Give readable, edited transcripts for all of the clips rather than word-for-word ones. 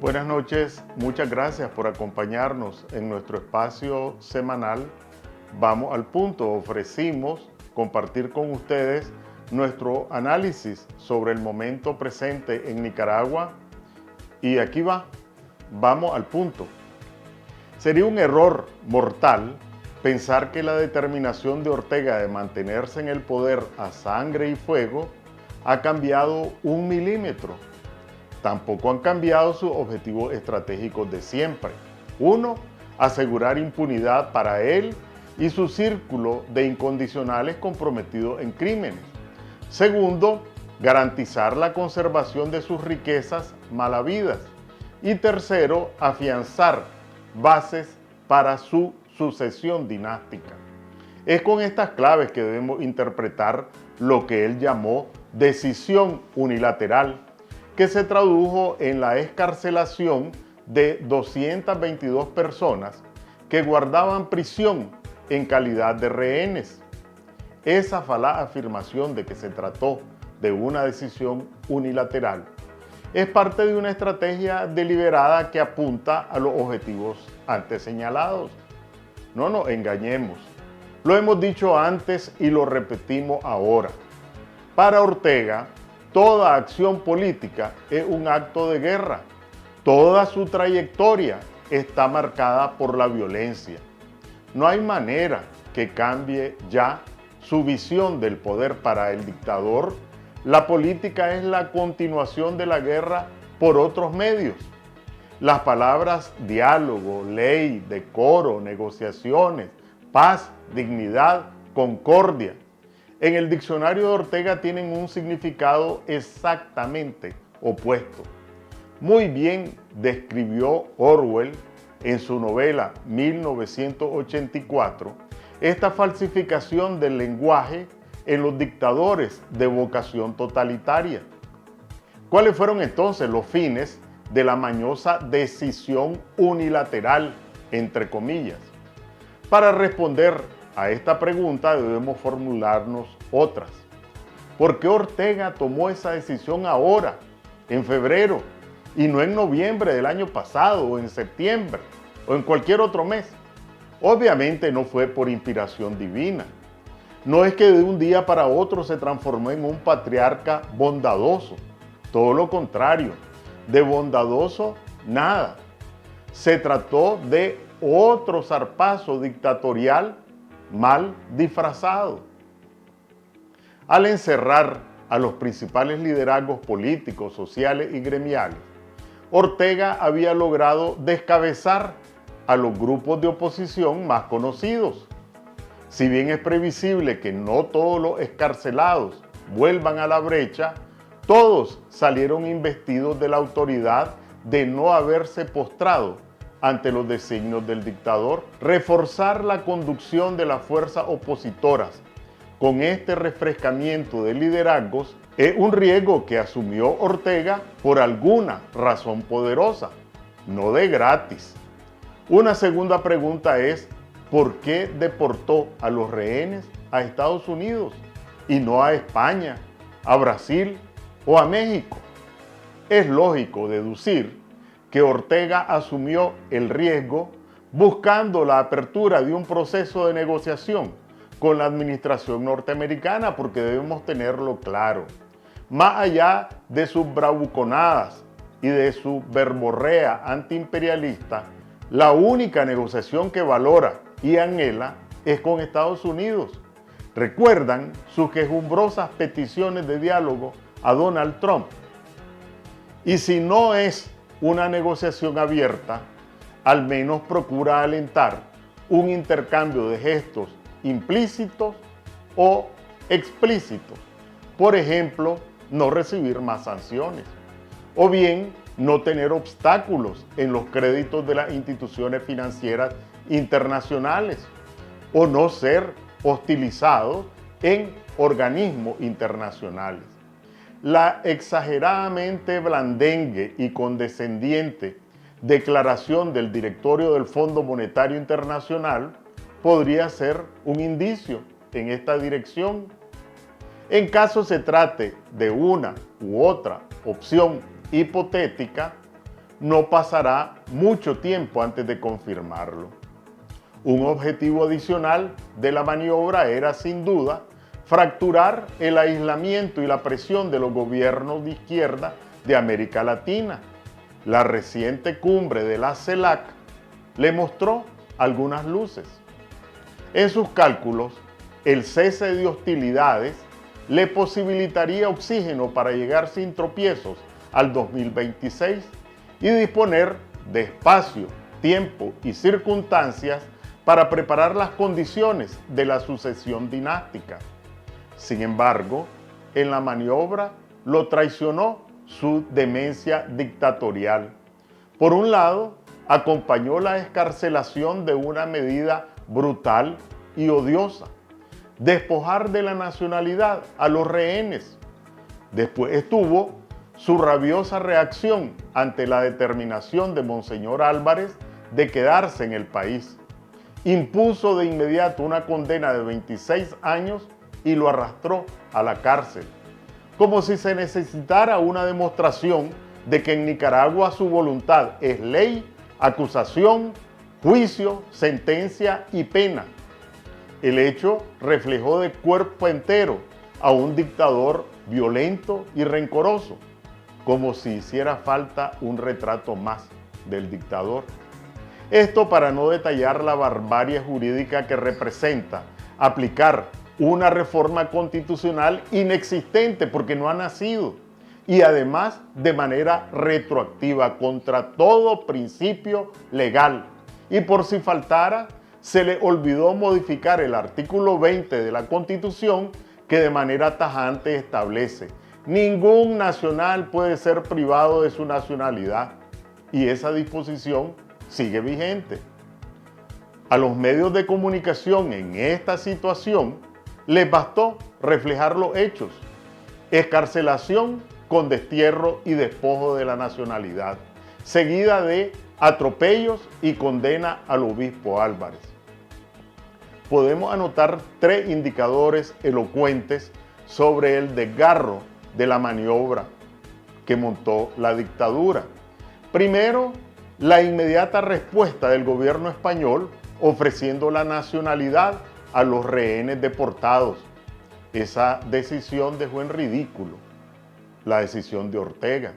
Buenas noches, muchas gracias por acompañarnos en nuestro espacio semanal. Vamos al punto, ofrecimos compartir con ustedes nuestro análisis sobre el momento presente en Nicaragua y aquí vamos al punto. Sería un error mortal pensar que la determinación de Ortega de mantenerse en el poder a sangre y fuego ha cambiado un milímetro. Tampoco han cambiado sus objetivos estratégicos de siempre. Uno, asegurar impunidad para él y su círculo de incondicionales comprometidos en crímenes. Segundo, garantizar la conservación de sus riquezas mal habidas. Y tercero, afianzar bases para su sucesión dinástica. Es con estas claves que debemos interpretar lo que él llamó decisión unilateral, que se tradujo en la excarcelación de 222 personas que guardaban prisión en calidad de rehenes. Esa falaz afirmación de que se trató de una decisión unilateral es parte de una estrategia deliberada que apunta a los objetivos antes señalados. No nos engañemos. Lo hemos dicho antes y lo repetimos ahora. Para Ortega, toda acción política es un acto de guerra. Toda su trayectoria está marcada por la violencia. No hay manera que cambie ya su visión del poder. Para el dictador, la política es la continuación de la guerra por otros medios. Las palabras diálogo, ley, decoro, negociaciones, paz, dignidad, concordia, en el diccionario de Ortega tienen un significado exactamente opuesto. Muy bien describió Orwell en su novela 1984 esta falsificación del lenguaje en los dictadores de vocación totalitaria. ¿Cuáles fueron entonces los fines de la mañosa decisión unilateral, entre comillas? Para responder a esta pregunta debemos formularnos otras. ¿Por qué Ortega tomó esa decisión ahora, en febrero, y no en noviembre del año pasado, o en septiembre, o en cualquier otro mes? Obviamente no fue por inspiración divina. No es que de un día para otro se transformó en un patriarca bondadoso. Todo lo contrario, de bondadoso nada. Se trató de otro zarpazo dictatorial mal disfrazado. Al encerrar a los principales liderazgos políticos, sociales y gremiales, Ortega había logrado descabezar a los grupos de oposición más conocidos. Si bien es previsible que no todos los excarcelados vuelvan a la brecha, todos salieron investidos de la autoridad de no haberse postrado ante los designios del dictador. Reforzar la conducción de las fuerzas opositoras con este refrescamiento de liderazgos es un riesgo que asumió Ortega por alguna razón poderosa, no de gratis. Una segunda pregunta es, ¿por qué deportó a los rehenes a Estados Unidos y no a España, a Brasil o a México? Es lógico deducir que Ortega asumió el riesgo buscando la apertura de un proceso de negociación con la administración norteamericana, porque debemos tenerlo claro. Más allá de sus bravuconadas y de su verborrea antiimperialista, la única negociación que valora y anhela es con Estados Unidos. ¿Recuerdan sus quejumbrosas peticiones de diálogo a Donald Trump? Y si no es una negociación abierta, al menos procura alentar un intercambio de gestos implícitos o explícitos. Por ejemplo, no recibir más sanciones, o bien no tener obstáculos en los créditos de las instituciones financieras internacionales, o no ser hostilizados en organismos internacionales. La exageradamente blandengue y condescendiente declaración del directorio del Fondo Monetario Internacional podría ser un indicio en esta dirección. En caso se trate de una u otra opción hipotética, no pasará mucho tiempo antes de confirmarlo. Un objetivo adicional de la maniobra era, sin duda, fracturar el aislamiento y la presión de los gobiernos de izquierda de América Latina. La reciente cumbre de la CELAC le mostró algunas luces. En sus cálculos, el cese de hostilidades le posibilitaría oxígeno para llegar sin tropiezos al 2026 y disponer de espacio, tiempo y circunstancias para preparar las condiciones de la sucesión dinástica. Sin embargo, en la maniobra lo traicionó su demencia dictatorial. Por un lado, acompañó la excarcelación de una medida brutal y odiosa: despojar de la nacionalidad a los rehenes. Después estuvo su rabiosa reacción ante la determinación de Monseñor Álvarez de quedarse en el país. Impuso de inmediato una condena de 26 años y lo arrastró a la cárcel, como si se necesitara una demostración de que en Nicaragua su voluntad es ley, acusación, juicio, sentencia y pena. El hecho reflejó de cuerpo entero a un dictador violento y rencoroso, como si hiciera falta un retrato más del dictador. Esto para no detallar la barbarie jurídica que representa aplicar una reforma constitucional inexistente porque no ha nacido, y además de manera retroactiva contra todo principio legal. Y por si faltara, se le olvidó modificar el artículo 20 de la Constitución, que de manera tajante establece: ningún nacional puede ser privado de su nacionalidad, y esa disposición sigue vigente. A los medios de comunicación en esta situación les bastó reflejar los hechos: excarcelación con destierro y despojo de la nacionalidad, seguida de atropellos y condena al obispo Álvarez. Podemos anotar 3 indicadores elocuentes sobre el desgarro de la maniobra que montó la dictadura. Primero, la inmediata respuesta del gobierno español ofreciendo la nacionalidad a los rehenes deportados. Esa decisión dejó en ridículo la decisión de Ortega.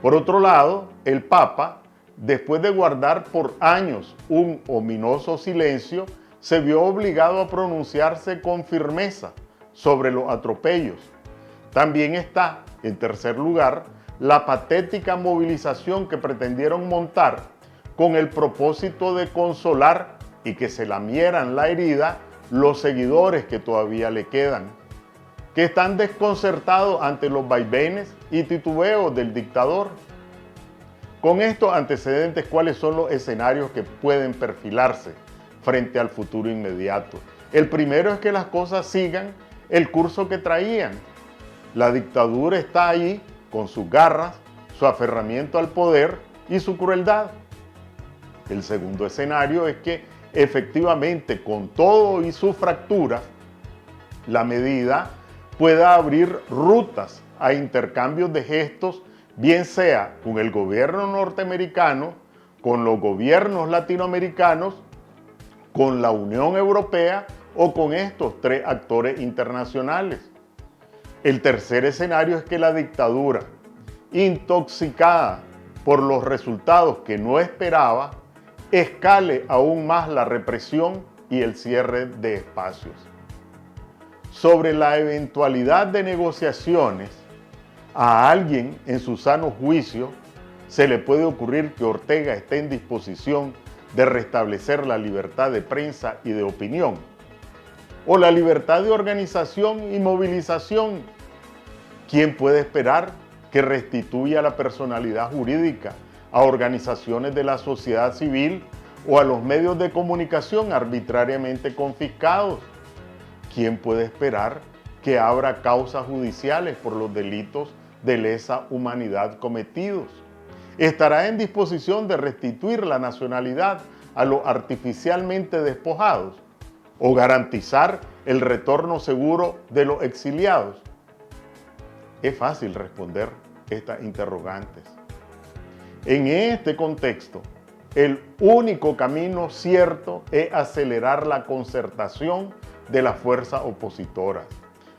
Por otro lado, el Papa, después de guardar por años un ominoso silencio, se vio obligado a pronunciarse con firmeza sobre los atropellos. También está, en tercer lugar, la patética movilización que pretendieron montar con el propósito de consolar y que se lamieran la herida los seguidores que todavía le quedan, que están desconcertados ante los vaivenes y titubeos del dictador. Con estos antecedentes, ¿cuáles son los escenarios que pueden perfilarse frente al futuro inmediato? El primero es que las cosas sigan el curso que traían. La dictadura está ahí con sus garras, su aferramiento al poder y su crueldad. El segundo escenario es que efectivamente, con todo y sus fracturas, la medida pueda abrir rutas a intercambios de gestos, bien sea con el gobierno norteamericano, con los gobiernos latinoamericanos, con la Unión Europea o con estos 3 actores internacionales. El tercer escenario es que la dictadura, intoxicada por los resultados que no esperaba, escale aún más la represión y el cierre de espacios. Sobre la eventualidad de negociaciones, a alguien en su sano juicio se le puede ocurrir que Ortega esté en disposición de restablecer la libertad de prensa y de opinión, o la libertad de organización y movilización. ¿Quién puede esperar que restituya la personalidad jurídica a organizaciones de la sociedad civil o a los medios de comunicación arbitrariamente confiscados? ¿Quién puede esperar que abra causas judiciales por los delitos de lesa humanidad cometidos? ¿Estará en disposición de restituir la nacionalidad a los artificialmente despojados o garantizar el retorno seguro de los exiliados? Es fácil responder estas interrogantes. En este contexto, el único camino cierto es acelerar la concertación de las fuerzas opositoras,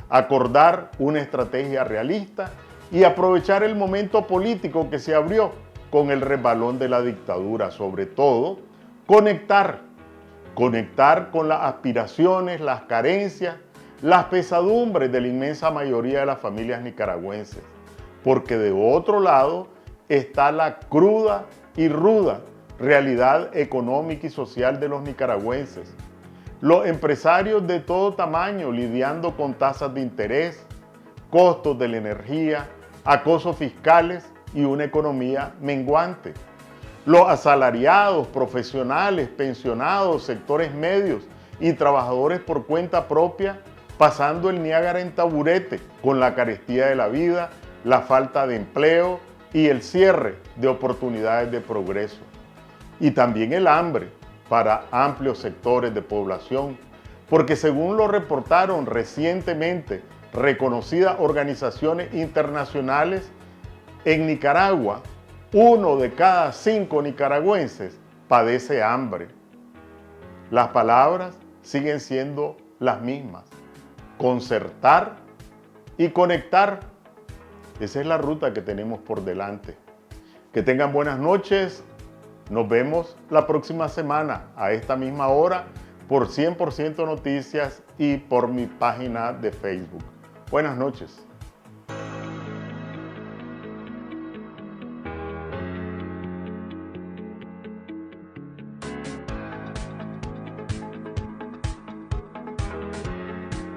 acordar una estrategia realista y aprovechar el momento político que se abrió con el resbalón de la dictadura, sobre todo conectar con las aspiraciones, las carencias, las pesadumbres de la inmensa mayoría de las familias nicaragüenses, porque de otro lado está la cruda y ruda realidad económica y social de los nicaragüenses. Los empresarios de todo tamaño lidiando con tasas de interés, costos de la energía, acosos fiscales y una economía menguante. Los asalariados, profesionales, pensionados, sectores medios y trabajadores por cuenta propia pasando el Niágara en taburete con la carestía de la vida, la falta de empleo y el cierre de oportunidades de progreso. Y también el hambre para amplios sectores de población, porque según lo reportaron recientemente reconocidas organizaciones internacionales, en Nicaragua, 1 de cada 5 nicaragüenses padece hambre. Las palabras siguen siendo las mismas: concertar y conectar. Esa es la ruta que tenemos por delante. Que tengan buenas noches. Nos vemos la próxima semana a esta misma hora por 100% Noticias y por mi página de Facebook. Buenas noches.